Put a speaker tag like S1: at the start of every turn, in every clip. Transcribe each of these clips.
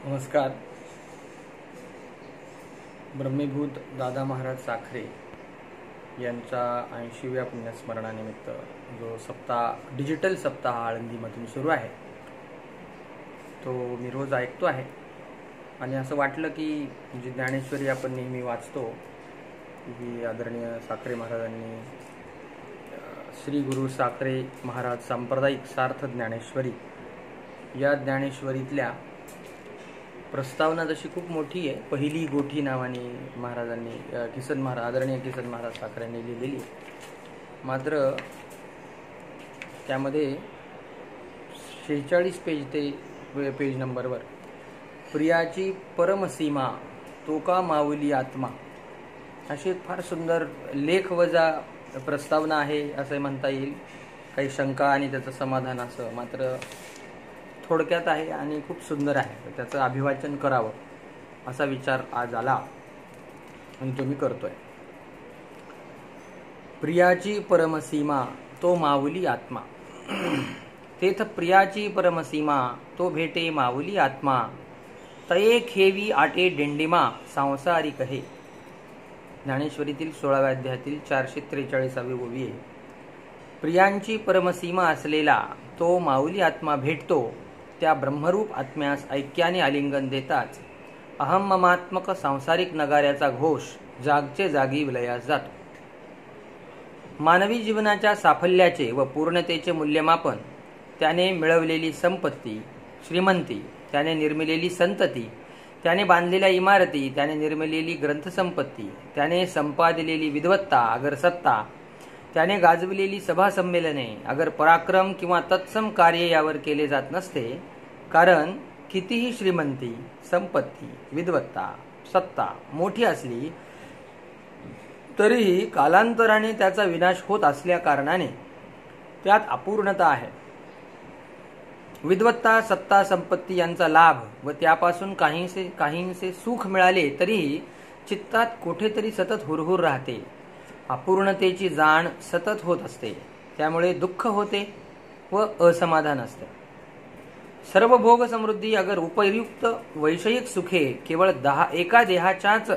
S1: नमस्कार. ब्रह्मीभूत दादा महाराज साखरे यांचा 80व्या पुण्यस्मरणानिमित्त जो डिजिटल सप्ताह आळंदीमधून सुरू आहे तो मी रोज ऐकतो आहे. आणि असं वाटलं की जी ज्ञानेश्वरी आपण नेहमी वाचतो की आदरणीय साखरे महाराजांनी श्री गुरु साखरे महाराज सांप्रदायिक सार्थ ज्ञानेश्वरी या ज्ञानेश्वरीतल्या प्रस्तावना जशी खूप मोठी आहे, पहिली गोठी नावाने महाराजांनी आदरणीय किसन महाराज साखरेंनी लिहिलेली, मात्र त्यामध्ये 46 पेज नंबरवर प्रियाची परमसीमा तो का माऊली आत्मा अशी एक फार सुंदर लेखवजा प्रस्तावना आहे असे म्हणता येईल. काही शंका आणि त्याचं समाधान असं मात्र थोडक्यात आहे आणि खूप सुंदर आहे. त्याचं अभिवाचन करावं असा विचार आज आला आणि तो मी करतोय. प्रियाची परमसीमा तो माऊली आत्मा, तेथ प्रियाची परमसीमा तो भेटे माऊली आत्मा, तये खेवी आटे डेंडिमा सांसारिक हे. ज्ञानेश्वरीतील 16व्या अध्यायातील 443वी ओवी आहे. प्रियांची परमसीमा असलेला तो माऊली आत्मा भेटतो त्या ब्रह्मरूप आत्म्यास ऐक्याने आलिंगन देताच अहममात्मक सांसारिक नगाऱ्याचा घोष जागचे जागी विलयास जातो. मानवी जीवनाच्या साफल्याचे व पूर्णतेचे मूल्यमापन त्याने मिळवलेली संपत्ती, श्रीमंती, त्याने निर्मिलेली संतती, त्याने बांधलेल्या इमारती, त्याने निर्मिलेली ग्रंथसंपत्ती, त्याने संपादिलेली विद्वत्ता अगर सत्ता, त्याने गाजविलेली सभा संमेलने अगर पराक्रम किंवा तत्सम कार्य यावर केले जात नसते. कारण कितीही श्रीमंती, संपत्ती, विद्वत्ता, सत्ता मोठी असली तरीही कालांतराने त्याचा विनाश होत असल्या कारणाने त्यात अपूर्णता आहे. विद्वत्ता, सत्ता, संपत्ती यांचा लाभ व त्यापासून काहींचे सुख मिळाले तरीही चित्तात कुठेतरी सतत हुरहुर राहते. अपूर्णतेची जाण सतत होत असते. त्यामुळे दुःख होते व असमाधान असते. सर्व भोग समृद्धी अगर उपयुक्त वैषयिक सुखे केवळ एका देहाच्याच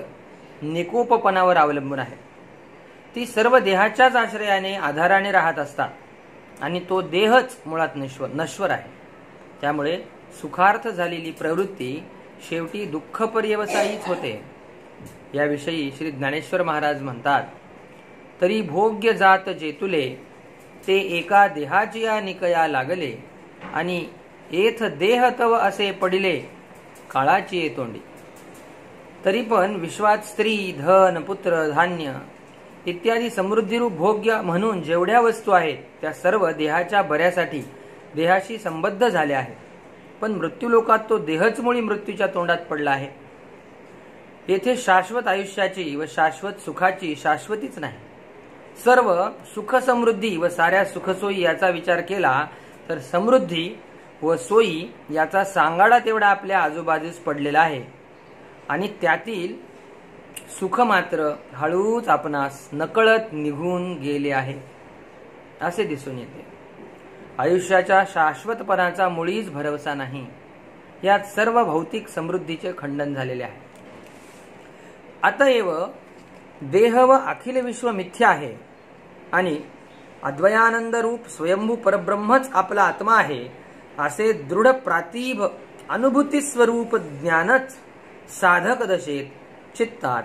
S1: निकोपपणावर अवलंबून आहे. ती सर्व देहाच्याच आश्रयाने आधाराने राहत असतात आणि तो देहच मुळात नश्वर आहे. त्यामुळे सुखार्थ झालेली प्रवृत्ती शेवटी दुःख पर्यवसायीच होते. याविषयी श्री ज्ञानेश्वर महाराज म्हणतात, तरी भोग्य जात जेतुले ते एका देहाची निकया लागले आणि एथ देह तव असे पडिले काळाची तोंडी. तरी पण विश्वात स्त्री, धन, पुत्र, धान्य इत्यादी समृद्धीरूप भोग्य म्हणून जेवढ्या वस्तू आहेत त्या सर्व देहाच्या बऱ्यासाठी देहाशी संबद्ध झाल्या आहेत. पण मृत्यूलोकात तो देहच मुळी मृत्यूच्या तोंडात पडला आहे. येथे शाश्वत आयुष्याची व शाश्वत सुखाची शाश्वतीच नाही. सर्व सुख समृद्धी व साऱ्या सुखसोयी याचा विचार केला तर समृद्धी व सोयी याचा सांगाडा तेवढा आपल्या आजूबाजूस पडलेला आहे आणि त्यातील सुख मात्र हळूच आपणास नकळत निघून गेले आहे असे दिसून येते. आयुष्याच्या शाश्वतपणाचा मुळीच भरवसा नाही. यात सर्व भौतिक समृद्धीचे खंडन झालेले आहे. अतएव देह व अखिल विश्व मिथ्या आहे आणि अद्वयानंद रूप स्वयंभू परब्रह्मच आपला आत्मा आहे असे दृढ प्रातिभ अनुभूती स्वरूप ज्ञानच साधक दशेत चित्तात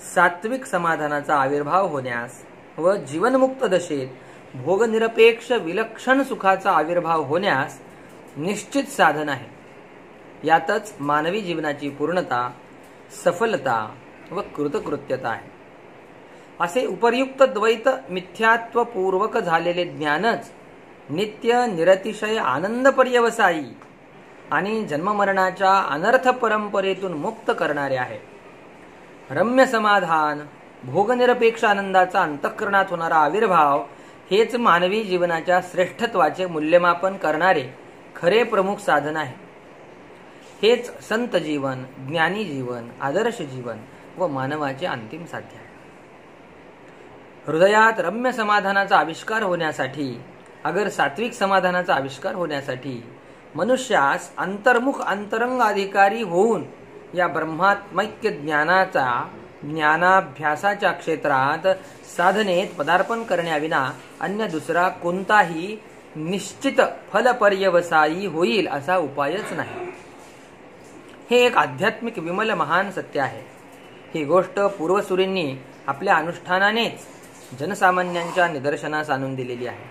S1: सात्विक समाधानाचा आविर्भाव होण्यास व जीवनमुक्त दशेत भोगनिरपेक्ष विलक्षण सुखाचा आविर्भाव होण्यास निश्चित साधन आहे. यातच मानवी जीवनाची पूर्णता, सफलता व कृतकृत्यता आहे. असे उपर्युक्त द्वैत मिथ्यात्वपूर्वक झालेले ज्ञानच नित्य निरतिशय आनंद पर्यवसायी आणि जन्ममरणाच्या अनर्थ परंपरेतून मुक्त करणारे आहे. रम्य समाधान, भोगनिरपेक्ष आनंदाचा अंतःकरणात होणारा आविर्भाव हेच मानवी जीवनाच्या श्रेष्ठत्वाचे मूल्यमापन करणारे खरे प्रमुख साधन आहे. हेच संत जीवन, ज्ञानी जीवन, आदर्श जीवन व मानवाचे अंतिम साध्य आहे. हृदयात रम्य समाधानाचा आविष्कार होण्यासाठी, अगर सात्विक समाधानाचा आविष्कार होण्यासाठी मनुष्यास अंतर्मुख अंतरंग अधिकारी होऊन या ब्रह्मात्मैक्य ज्ञानाभ्यासाच्या क्षेत्रात साधनेत पदार्पण करण्याविना अन्य दुसरा कोणताही निश्चित फलपर्यवसायी होईल असा उपायच नाही. हे एक आध्यात्मिक विमल महान सत्य आहे. ही गोष्ट पूर्वसूरींनी आपल्या अनुष्ठानानेच जनसामान्यांच्या निदर्शनास आणून दिलेली आहे.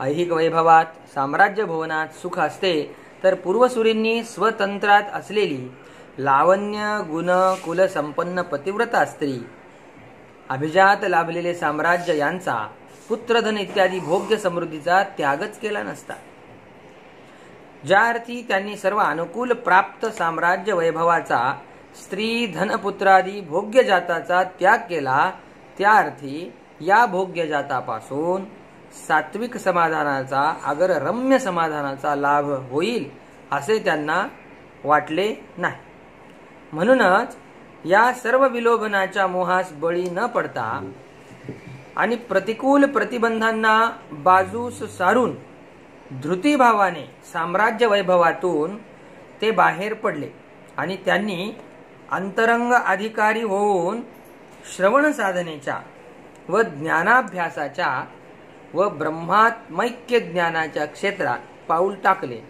S1: ऐहिक वैभवात साम्राज्य भुवनात सुख असते, तर पूर्वसूरींनी स्वतंत्रात असलेली लावण्य गुण कुल संपन्न पतिव्रता स्त्री, अभिजात लाभलेले साम्राज्य यांचा, पुत्रधन इत्यादी भोग्य समृद्धीचा त्यागच केला नसता. ज्या अर्थी त्यांनी सर्व अनुकूल प्राप्त साम्राज्य वैभवाचा, स्त्री धनपुत्रादी भोग्य जाताचा त्याग केला, त्या अर्थी या भोग्य जातापासून सात्विक समाधानाचा, अगर रम्य समाधानाचा लाभ होईल असे त्यांना वाटले नाही. म्हणूनच या सर्व विलोभनाच्या मोहास बळी न पडता आणि प्रतिकूल प्रतिबंधांना बाजूस सारून धृतीभावाने साम्राज्य वैभवातून ते बाहेर पडले आणि त्यांनी अंतरंग अधिकारी होऊन श्रवण साधनेच्या व ज्ञानाभ्यासाच्या व ब्रह्मात्मैक्य ज्ञानाच्या क्षेत्रात पाऊल टाकले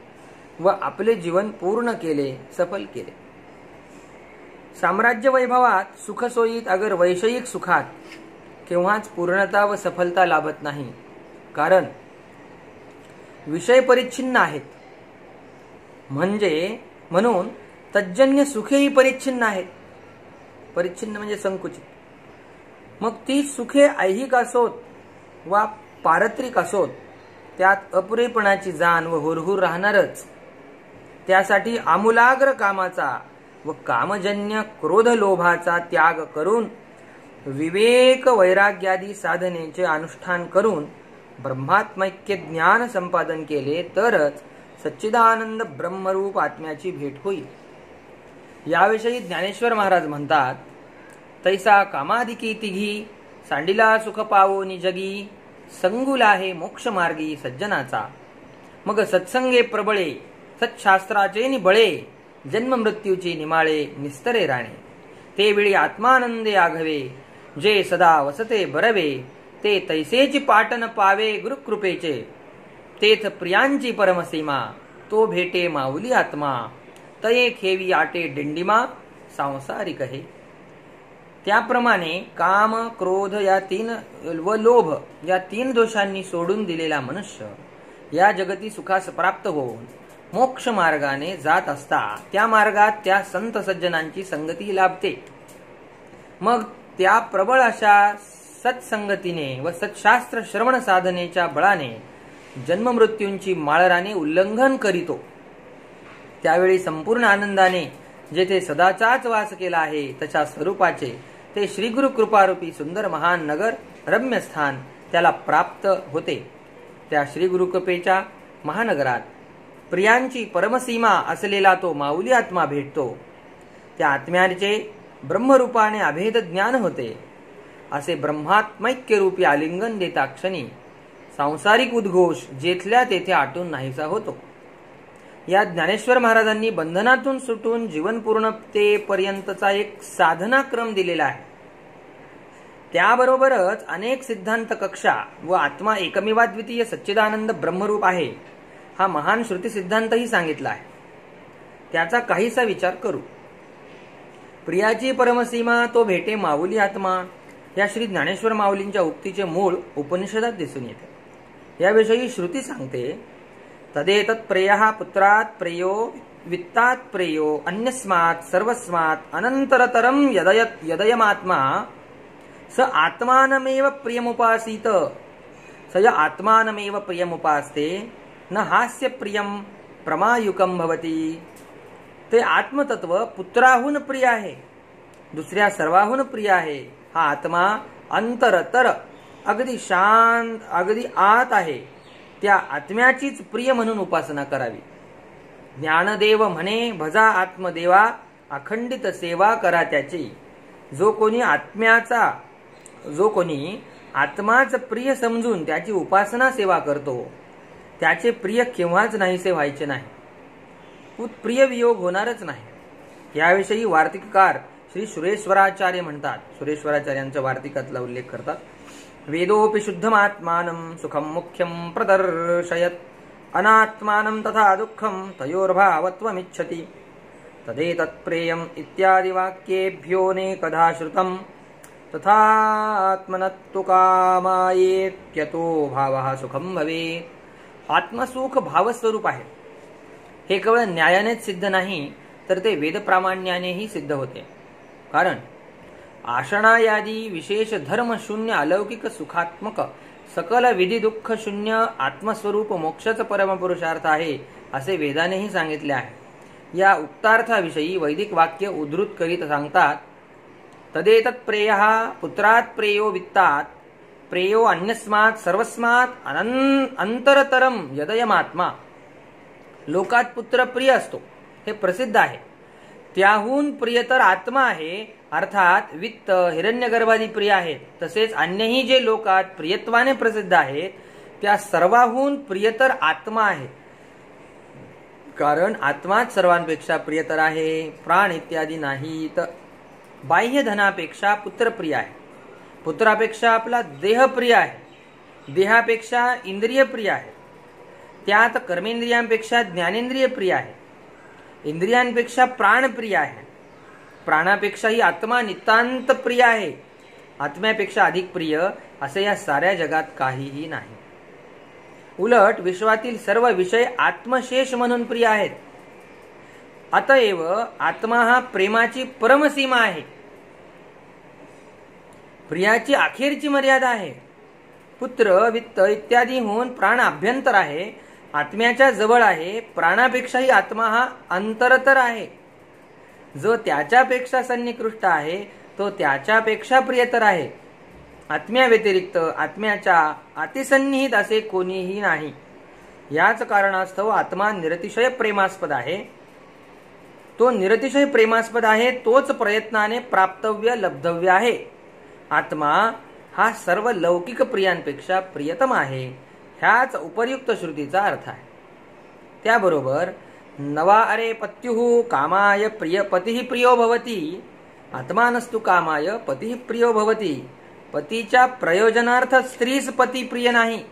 S1: व आपले जीवन पूर्ण केले, सफल केले. साम्राज्य वैभवात सुखसोयीत अगर वैषयिक सुखात केव्हाच पूर्णता व सफलता लाभत नाही, कारण विषय परिच्छिन्न आहेत. म्हणून तज्जन्य सुखेही परिच्छिन्न आहेत. परिच्छिन्न म्हणजे संकुचित. मग ती सुखे ऐहिक असोत वा पारत्रिक असोत, त्यात अपुरेपणाची जाण व हुरहुर राहणारच. त्यासाठी आमूलाग्र कामाचा व कामजन्य क्रोध लोभाचा त्याग करून विवेक वैराग्यादी साधनेचे अनुष्ठान करून ब्रह्मात्मैक्य ज्ञान संपादन केले तरच सच्चिदानंद ब्रह्मरूप आत्म्याची भेट होईल. याविषयी ज्ञानेश्वर महाराज म्हणतात, तैसा कामाधिकी तिघी सांडिला सुख पावोनी जगी, संगुला हे मोक्ष मार्गी सज्जनाचा. मग सत्संगे प्रबळे सत्शास्त्राचे निबळे, जन्म मृत्यूची निमाळे निस्तरे राणे. ते वेळी आत्मानंदे आघवे, जे सदा वसते बरवे, ते तैसेची पाटन पावे गुरुकृपेचे. तेथ प्रियांची परमसीमा, तो भेटे माऊली आत्मा. तये खेवी आटे डिंडिमा, सांसारिक हे. त्याप्रमाणे काम क्रोध या तीन व लोभ या तीन दोषांनी सोडून दिलेला मनुष्य या जगती सुखास प्राप्त होऊन मोक्ष मार्गाने जात असता त्या मार्गात त्या संत सज्जनांची संगती लाभते. मग त्या प्रबळ अशा सत्संगतीने व सत्शास्त्र श्रवण साधनेच्या बळाने जन्ममृत्यूंची माळराने उल्लंघन करीतो. त्यावेळी संपूर्ण आनंदाने जेथे सदाचाच वास केला आहे तशा स्वरूपाचे ते श्री गुरु कृपारूपी सुंदर महान नगर रम्य स्थान त्याला प्राप्त होते. त्या श्री गुरु कृपेच्या महानगरात प्रियांची परमसीमा असलेला तो माऊली आत्मा भेटतो. त्या आत्म्याचे ब्रह्मरूपाने अभेद ज्ञान होते. असे ब्रह्मात्मैक्य रूपी आलिंगन देता क्षणी सांसारिक उद्घोष जेथल्या तेथे आटून नाहीसा होतो. या ज्ञानेश्वर महाराजांनी बंधनातून सुटून जीवनपूर्णतेपर्यंतचा एक साधनाक्रम दिलेला आहे. त्याबरोबरच अनेक सिद्धांत कक्षा व आत्मा एकमेवाद्वितीय सच्चिदानंद ब्रह्मरूप आहे हा महान श्रुती सिद्धांतही सांगितला आहे. त्याचा काहीसा विचार करू. प्रियाची परमसीमा तो भेटे माऊली आत्मा या श्री ज्ञानेश्वर माऊलींच्या उक्तीचे मूळ उपनिषदात दिसून येते. याविषयी श्रुती सांगते, तदेतत् प्रेयः पुत्रात् प्रेयो वित्तात् प्रेयो अन्यस्मात् सर्वस्मात् अनंतरतरम यदयमात्मा स आत्मानमेव प्रियमुपासीत स य आत्मानमेव प्रियमुपास्ते न हास्य प्रियम प्रमायुकम भवती. ते आत्मतत्व पुत्राहून प्रिय आहे, दुसऱ्या सर्वाहून प्रिय आहे. हा आत्मा अंतरतर अगदी शांत अगदी आत आहे. त्या आत्म्याचीच प्रिय म्हणून उपासना करावी. ज्ञानदेव म्हणे, भजा आत्मदेवा अखंडित सेवा करा त्याची. जो कोणी आत्माच प्रिय समजून त्याची उपासना सेवा करतो त्याचे प्रिय केव्हाच नाहीसे व्हायचे नाही. प्रिय वियोग होणारच नाही। याविषयी वार्तिककार श्री सुरेश्वराचार्य म्हणतात, सुरेश्वराचार्यांच्या वार्तिकातला उल्लेख करतात, वेदोपि शुद्धमात्मानं सुखं मुख्यं प्रदर्शयत् अनात्मानं तथा दुःखं तयोर्भावत्वमिच्छति तदेतत्प्रेयम् इत्यादि वाक्येभ्योऽनेकधा श्रुतं तथात्मनत्तु कामायेत्यतो भावः सुखं भवेत्। आत्मसुख भावस्वरूप आहे, हे केवळ न्यायानेच सिद्ध नाही तर ते वेदप्रामाण्यानेही सिद्ध होते। कारण आशनायादी विशेष धर्म शून्य अलौकिक सुखात्मक सकल विधी दुःख शून्य आत्मस्वरूप मोक्षच परमपुरुषार्थ आहे असे वेदानेही सांगितले आहे। या उक्तार्थाविषयी वैदिक वाक्य उद्धृत करीत सांगतात, तदेतत् प्रेयः पुत्रात् प्रेयो वित्तात् प्रेयो अन्यस्मात् सर्वस्मात् अंतरतरम यदयमात्मा। लोकात पुत्र प्रिय असतो हे प्रसिद्ध आहे, त्याहून प्रियतर आत्मा आहे, अर्थात वित्त हिरण्यगर्भादी प्रिय आहेत। तसेच अन्यही जे लोकात प्रियत्वाने प्रसिद्ध आहेत त्या सर्वाहून प्रियतर आत्मा आहे, कारण आत्माच सर्वांपेक्षा प्रियतर आहे, प्राण इत्यादी नाहीत। बाह्य धनापेक्षा पुत्र प्रिय आहे, पुत्रापेक्षा आपला देह प्रिय आहे, देहापेक्षा इंद्रिय प्रिय आहे, त्यात कर्मेंद्रियांपेक्षा ज्ञानेंद्रिय प्रिय आहे, इंद्रियांपेक्षा प्राण प्रिय आहे, प्राणापेक्षाही आत्मा नितांत प्रिय आहे, आत्म्यापेक्षा अधिक प्रिय असे या साऱ्या जगात काहीही नाही। उलट विश्वातील सर्व विषय आत्मशेष म्हणून प्रिय आहेत। अतएव आत्मा हा प्रेमाची परमसीमा आहे, प्रियाची अखेरची मर्यादा आहे। पुत्र वित्त इत्यादीहून प्राण अभ्यंतर आहे, आत्म्याच्या जवळ आहे, प्राणापेक्षाही आत्मा हा अंतरतर आहे। जो त्याच्यापेक्षा सन्निकृष्ट आहे तो त्याच्यापेक्षा प्रियतर आहे। आत्म्या व्यतिरिक्त आत्म्याच्या अतिसन्निहित असे कोणीही नाही। याच कारणास्तव आत्मा निरतिशय प्रेमास्पद आहे। तो निरतिशय प्रेमास्पद आहे, तोच प्रयत्नाने प्राप्तव्य लब्धव्य आहे। आत्मा हा सर्व लौकिक प्रियांपेक्षा प्रियतम आहे, ह्याच उपर्युक्त श्रुतीचा अर्थ आहे। त्याबरोबर नवा अरे पत्युः कामाय प्रिय पतिः प्रियो भवति आत्मानस्तु कामाय पतिः प्रियो भवति। पतीच्या प्रयोजनार्थ स्त्रीस पती प्रिय नाही,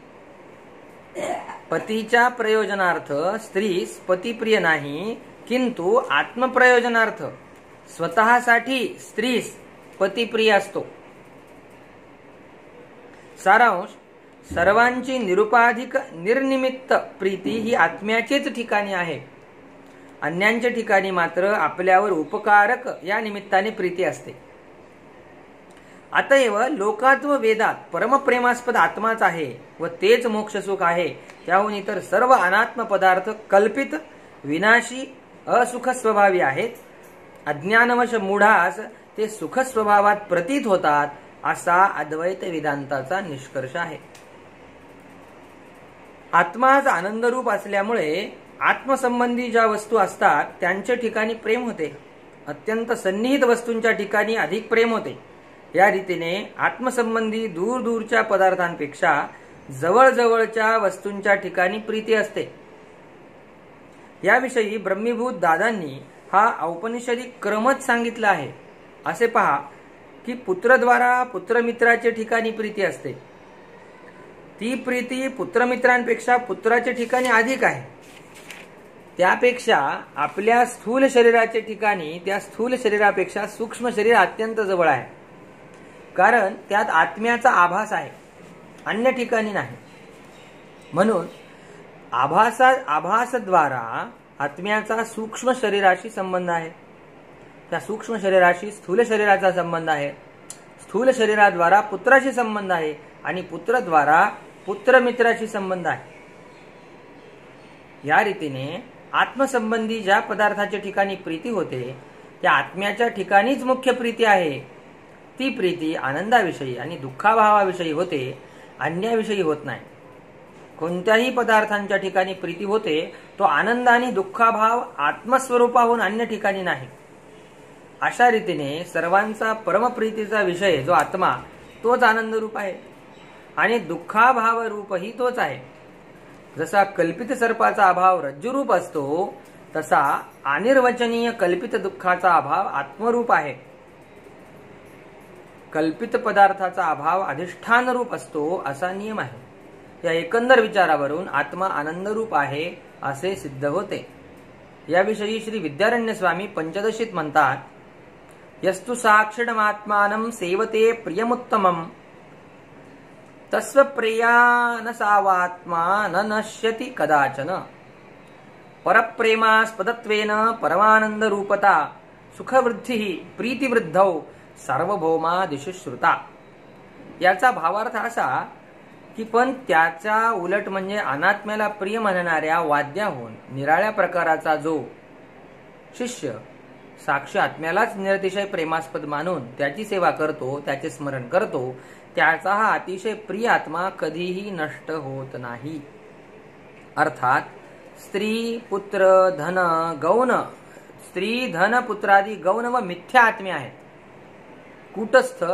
S1: पतीच्या प्रयोजनार्थ स्त्रीस पती प्रिय नाही, किंतु आत्मप्रयोजनार्थ स्वतःसाठी स्त्रीस पती प्रिय असतो। सारांश, सर्वांची निरुपाधिक निर्निमित्त प्रीती ही आत्म्याचेच ठिकाणी आहे, अन्यांच्या ठिकाणी मात्र आपल्यावर उपकारक या निमित्ताने प्रीती असते। अतएव लोकात व वेदात परमप्रेमास्पद आत्माच आहे व तेच मोक्षसुख आहे। त्याहून इतर सर्व अनात्म पदार्थ कल्पित विनाशी असुख स्वभावी आहेत। अज्ञानवश मूढास ते सुख स्वभावात प्रतीत होतात असा अद्वैत वेदांताचा निष्कर्ष आहे। आत्माच आनंदरूप असल्यामुळे आत्मसंबंधी ज्या वस्तू असतात त्यांच्या ठिकाणी प्रेम होते, अत्यंत सन्निहित वस्तूंच्या ठिकाणी अधिक प्रेम होते। या रीतीने आत्मसंबंधी दूर दूरच्या पदार्थांपेक्षा जवळजवळच्या वस्तूंच्या ठिकाणी प्रीती असते। याविषयी ब्रह्मीभूत दादांनी हा औपनिषदिक क्रमच सांगितला आहे। असे पहा की पुत्रद्वारा पुत्रमित्राच्या ठिकाणी प्रीती असते, ती प्रीती पुत्रमित्रांपेक्षा पुत्राच्या ठिकाणी अधिक आहे। त्यापेक्षा आपल्या स्थूल शरीराच्या ठिकाणी त्या स्थूल शरीरापेक्षा सूक्ष्म शरीर अत्यंत जवळ आहे, कारण त्यात आत्म्याचा आभास आहे, अन्य ठिकाणी नाही। म्हणून आभासद्वारा आत्म्याचा सूक्ष्म शरीराशी संबंध आहे, त्या सूक्ष्म शरीराशी स्थूल शरीराचा संबंध आहे, स्थूल शरीराद्वारा पुत्राशी संबंध आहे आणि पुत्रद्वारा पुत्रमित्राशी संबंध आहे। या रीतीने आत्मसंबंधी ज्या पदार्थाच्या ठिकाणी प्रीती होते त्या आत्म्याच्या ठिकाणीच मुख्य प्रीती आहे। ती प्रीती आनंदाविषयी आणि दुःखाभावाविषयी होते, अन्याविषयी होत नाही। कोणत्याही पदार्थांच्या ठिकाणी प्रीती होते तो आनंद आणि दुःखाभाव आत्मस्वरूपाहून अन्य ठिकाणी नाही। अशा रीतीने सर्वांचा परमप्रीतीचा विषय जो आत्मा तोच आनंद रूप आहे आणि दुःखाभाव रूपही तोच आहे। जसा कल्पित सर्पाचा अभाव रज्जुरूप असतो तसा अनिर्वचनीय कल्पित दुःखाचा अभाव आत्मरूप आहे. कल्पित पदार्थाचा अभाव अधिष्ठान रूप असतो असा नियम आहे. या एकंदर विचारावरून आत्मा आनंदरूप आहे असे सिद्ध होते. याविषयी श्री विद्यारण्य स्वामी पंचदशीत म्हणतात, यस्तु साक्षिणमात्मानं सेवते प्रियमुत्तमं तस्व प्रेयानसावात्मा न नश्यति कदाचन. परप्रेमास्पदत्वेन परमानंदरूपता सुखवृद्धी प्रीतिवृद्धौ सार्वभौमा दिशु श्रुता. याचा भावार्थ असा की पण त्याच्या उलट म्हणजे अनात्म्याला प्रिय म्हणणाऱ्या वाद्याहून निराळ्या प्रकाराचा जो शिष्य साक्षी आत्म्यालाच निरतिशय प्रेमास्पद मानून त्याची सेवा करतो, त्याचे स्मरण करतो, त्याचा हा अतिशय प्रिय आत्मा कधीही नष्ट होत नाही. अर्थात स्त्री पुत्र धन गौण, स्त्री धन पुत्रादी गौण व मिथ्या आत्मे आहेत. कूटस्थ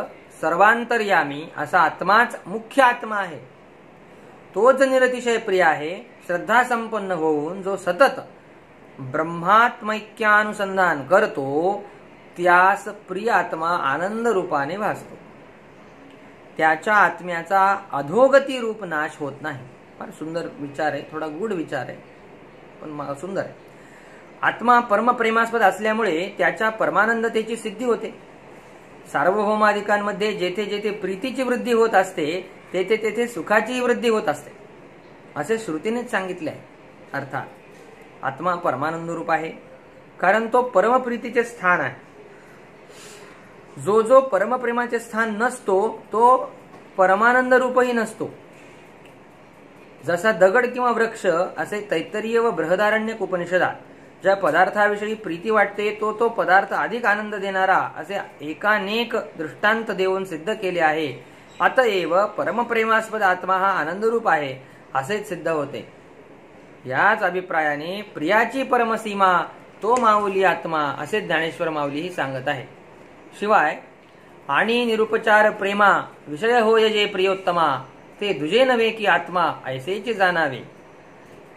S1: सर्वांतर्यामी असा आत्माच मुख्य आत्मा आहे. तोच निरतिशय प्रिय आहे. श्रद्धा संपन्न होऊन जो सतत ब्रह्मात्मैक्यानुसंधान करतो त्यास प्रिय आत्मा आनंद रूपाने भासतो. त्याच्या आत्म्याचा अधोगती रूप नाश होत नाही. फार सुंदर विचार आहे, थोडा गूढ विचार आहे पण सुंदर आहे. आत्मा परमप्रेमास्पद असल्यामुळे त्याच्या परमानंदतेची सिद्धी होते. सार्वभौमाधिकांमध्ये जेथे जेथे प्रीतीची वृद्धी होत असते तेथे तेथे सुखाची वृद्धी होत असते असे श्रुतीनेच सांगितले आहे. अर्थात आत्मा परमानंद रूप आहे कारण तो परमप्रीतीचे स्थान आहे. जो जो परमप्रेमाचे स्थान नसतो तो परमानंद रूपही नसतो. जसा दगड किंवा वृक्ष असे तैत्तरीय व बृहदारण्यक उपनिषदात ज्या पदार्थाविषयी प्रीती वाटते तो तो पदार्थ अधिक आनंद देणारा असे एकानेक दृष्टांत देऊन सिद्ध केले आहे. अतएव परमप्रेमास्पद आत्मा हा आनंदरूप आहे असेच सिद्ध होते. याच अभिप्रायाने प्रियाची परमसीमा तो माऊली आत्मा असे ज्ञानेश्वर माऊलीही सांगत आहे. शिवाय आणि निरुपचार प्रेमा विषय होय जे प्रियोत्तमा ते दुजे नव्हे की आत्मा ऐसेचे जाणावे.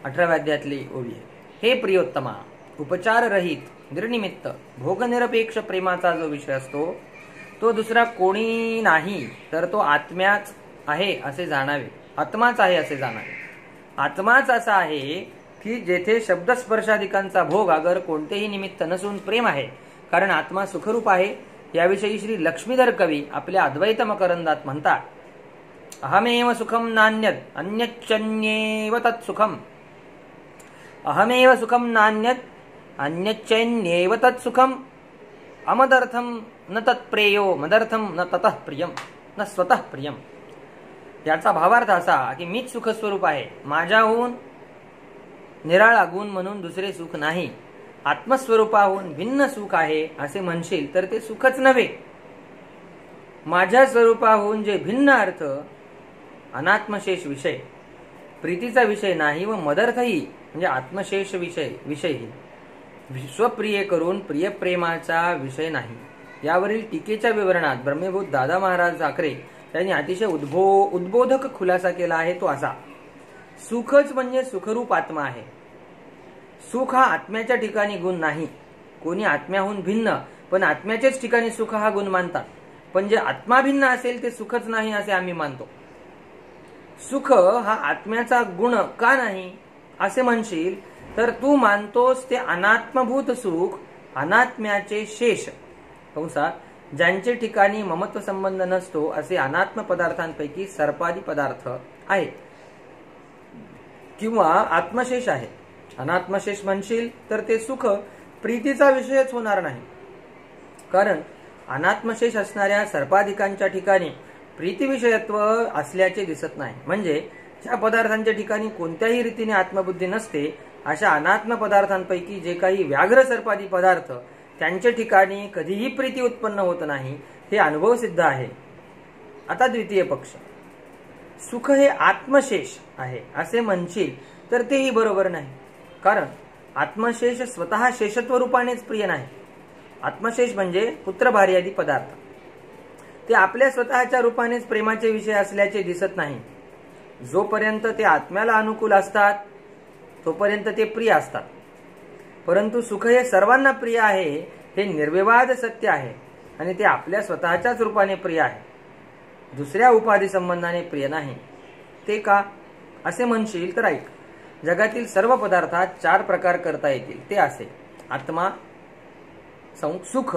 S1: 18व्या अध्यायातली ओवी आहे. हे प्रियोत्तमा, उपचार रहित निर्निमित्त भोगनिरपेक्ष प्रेमाचा जो विषय असतो तो दुसरा कोणी नाही तर तो आत्म्याच आहे असे जाणावे. आत्माच आहे असे जाणावे. आत्माच असा आहे की जेथे शब्दस्पर्शादिकांचा भोग अगर कोणतेही निमित्त नसून प्रेम आहे. कारण आत्मा सुखरूप आहे. याविषयी श्री लक्ष्मीधर कवी आपल्या अद्वैत मकरंदात म्हणतात, अहमेव सुखम नान्यत अन्यच्चन्येव तत्सुखम. अहमेव सुखम नान्यत अन्यच्चन्येव तत्सुखम. अमदर्थम न तत्प्रेयो मदर्थम न ततः प्रियम न स्वतः प्रियम. याचा भावार्थ असा की मीच सुखस्वरूप आहे. माझ्याहून निराळा गुण म्हणून दुसरे सुख नाही. आत्मस्वरूपाहून भिन्न सुख आहे असे म्हणशील तर ते सुखच नव्हे. माझ्या स्वरूपाहून जे भिन्न अर्थ अनात्मशेष विषय प्रीतीचा विषय नाही व मदर्थही म्हणजे आत्मशेष विषयही स्वप्रिय करून प्रियप्रेमाचा विषय नाही. यावरील टीकेच्या विवरणात ब्रह्मभूत दादा महाराज झाकरे यांनी अतिशय उद्बोधक खुलासा केला आहे. तो असा, सुखच म्हणजे सुखरूप आत्मा आहे. सुख हा आत्म्याच्या ठिकाणी गुण नाही. कोणी आत्म्याहून भिन्न पण आत्म्याच्याच ठिकाणी सुख हा गुण मानतात. पण जे आत्मा भिन्न असेल ते सुखच नाही असे आम्ही मानतो. सुख हा आत्म्याचा गुण का नाही असे म्हणशील तर तू मानतोस ते अनात्मभूत सुख अनात्म्याचे शेष कंसात ज्यांचे ठिकाणी ममत्व संबंध नसतो असे अनात्म पदार्थांपैकी सर्पादी पदार्थ आहेत किंवा आत्मशेष आहे. अनात्मशेष म्हणशील तर ते सुख प्रीतीचा विषयच होणार नाही. कारण अनात्मशेष असणाऱ्या सर्पाधिकांच्या ठिकाणी प्रीतिविषयत्व असल्याचे दिसत नाही. म्हणजे ज्या पदार्थांच्या ठिकाणी कोणत्याही रीतीने आत्मबुद्धी नसते अशा अनात्म पदार्थांपैकी जे काही व्याघ्र सर्पादी पदार्थ त्यांच्या ठिकाणी कधीही प्रीती उत्पन्न होत नाही हे अनुभव सिद्ध आहे. आता द्वितीय पक्ष, सुख हे आत्मशेष आहे असे म्हणशील तर तेही बरोबर नाही. कारण आत्मशेष स्वतः शेषत्व रूपानेच प्रिय नाही. आत्मशेष म्हणजे पुत्र भार्यादी पदार्थ ते आपल्या स्वतःच्या रूपानेच प्रेमाचे विषय असल्याचे दिसत नाही. जोपर्यंत ते आत्म्याला अनुकूल असतात तोपर्यंत ते प्रिय असतात. परंतु सुख हे सर्वांना प्रिय आहे हे निर्विवाद सत्य आहे आणि ते आपल्या स्वतःच्याच रूपाने प्रिय आहे, दुसऱ्या उपाधी संबंधाने प्रिय नाही. ते का असे म्हणशील तर ऐक. जगातील सर्व पदार्थात 4 प्रकार करता येतील. ते असे: आत्मा, सुख,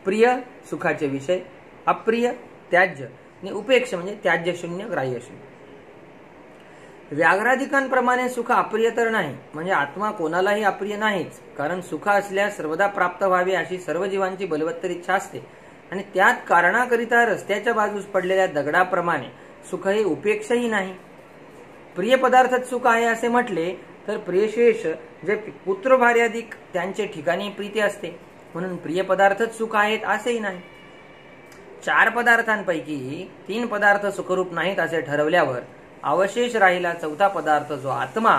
S1: प्रिय सुखाचे विषय, अप्रिय, त्याज्य आणि उपेक्ष म्हणजे त्याज्य शून्य, ग्राह्य शून्य. व्याघ्रादिकांप्रमाणे सुख अप्रिय तर नाही, म्हणजे आत्मा कोणालाही अप्रिय नाहीच, कारण सुख असल्यास सर्वदा प्राप्त व्हावे अशी सर्व जीवांची बलवत्तर इच्छा असते आणि त्यात कारणाकरिता रस्त्याच्या बाजूस पडलेल्या दगडाप्रमाणे सुख हे उपेक्षही नाही. प्रिय पदार्थात सुख आहे असे म्हटले तर प्रियशेष जे पुत्र भार्यादिक त्यांचे ठिकाणी प्रीती असते, म्हणून प्रिय पदार्थात सुख आहेत असेही नाही. 4 पदार्थांपैकी 3 पदार्थ सुखरूप नाहीत असे ठरवल्यावर अवशेष राहिला 4था पदार्थ जो आत्मा,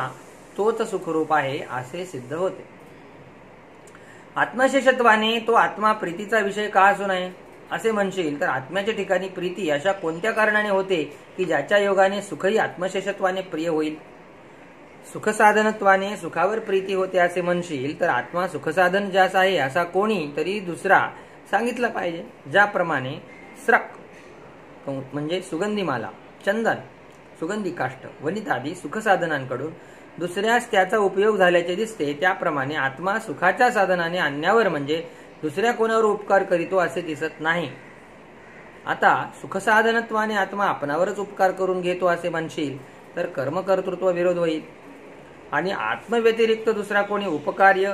S1: तोच सुखरूप आहे असे सिद्ध होते. आत्मशेषत्वाने तो आत्मा प्रीतीचा विषय का असू नये असे म्हणशील तर आत्म्याच्या ठिकाणी प्रीती अशा कोणत्या कारणाने होते की ज्याच्या योगाने सुखही आत्मशेषत्वाने प्रिय होईल. सुखसाधनत्वाने सुखावर प्रीती होते असे म्हणशील तर आत्मा सुखसाधन ज्यास आहे असा कोणी तरी दुसरा सांगितला पाहिजे. ज्याप्रमाणे स्रक म्हणजे सुगंधीमाला, चंदन, सुगंधी काष्ट, वनितादी सुखसाधनांकडून दुसऱ्यास त्याचा उपयोग झाल्याचे दिसते, त्याप्रमाणे आत्मा सुखाच्या साधनाने अन्यावर म्हणजे दुसऱ्या कोणावर उपकार करीतो असे दिसत नाही. आता सुखसाधनत्वाने आत्मा आपणावरच उपकार करून घेतो असे म्हणशील तर कर्मकर्तृत्व विरोध होईल आणि आत्मव्यतिरिक्त दुसरा कोणी उपकार्य